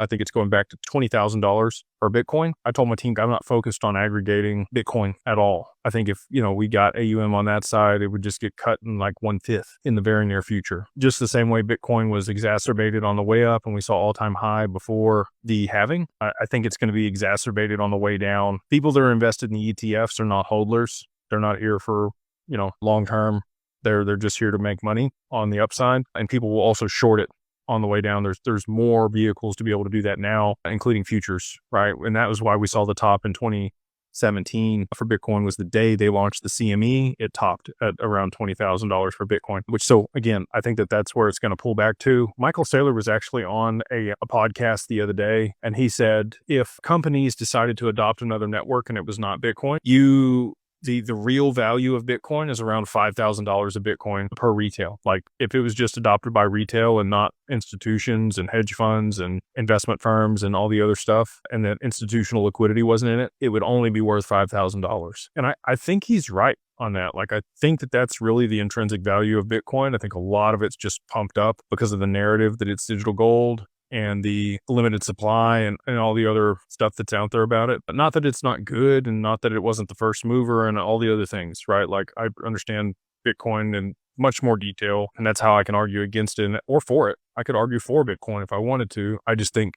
I think it's going back to $20,000 per Bitcoin. I told my team I'm not focused on aggregating Bitcoin at all. I think if, we got AUM on that side, it would just get cut in like 1/5 in the very near future. Just the same way Bitcoin was exacerbated on the way up and we saw all-time high before the halving. I think it's going to be exacerbated on the way down. People that are invested in the ETFs are not hodlers. They're not here for, long term. They're just here to make money on the upside, and people will also short it on the way down. There's more vehicles to be able to do that now, including futures, right? And that was why we saw the top in 2017 for Bitcoin was the day they launched the CME. It topped at around $20,000 for Bitcoin, so again, I think that's where it's going to pull back to. Michael Saylor was actually on a podcast the other day, and he said, if companies decided to adopt another network and it was not Bitcoin, the real value of Bitcoin is around $5,000 of Bitcoin per retail. Like if it was just adopted by retail and not institutions and hedge funds and investment firms and all the other stuff, and that institutional liquidity wasn't in it, it would only be worth $5,000. And I think he's right on that. Like, I think that's really the intrinsic value of Bitcoin. I think a lot of it's just pumped up because of the narrative that it's digital gold and the limited supply and all the other stuff that's out there about it. But not that it's not good and not that it wasn't the first mover and all the other things, right? Like, I understand Bitcoin in much more detail, and that's how I can argue against it or for it. I could argue for Bitcoin if I wanted to. I just think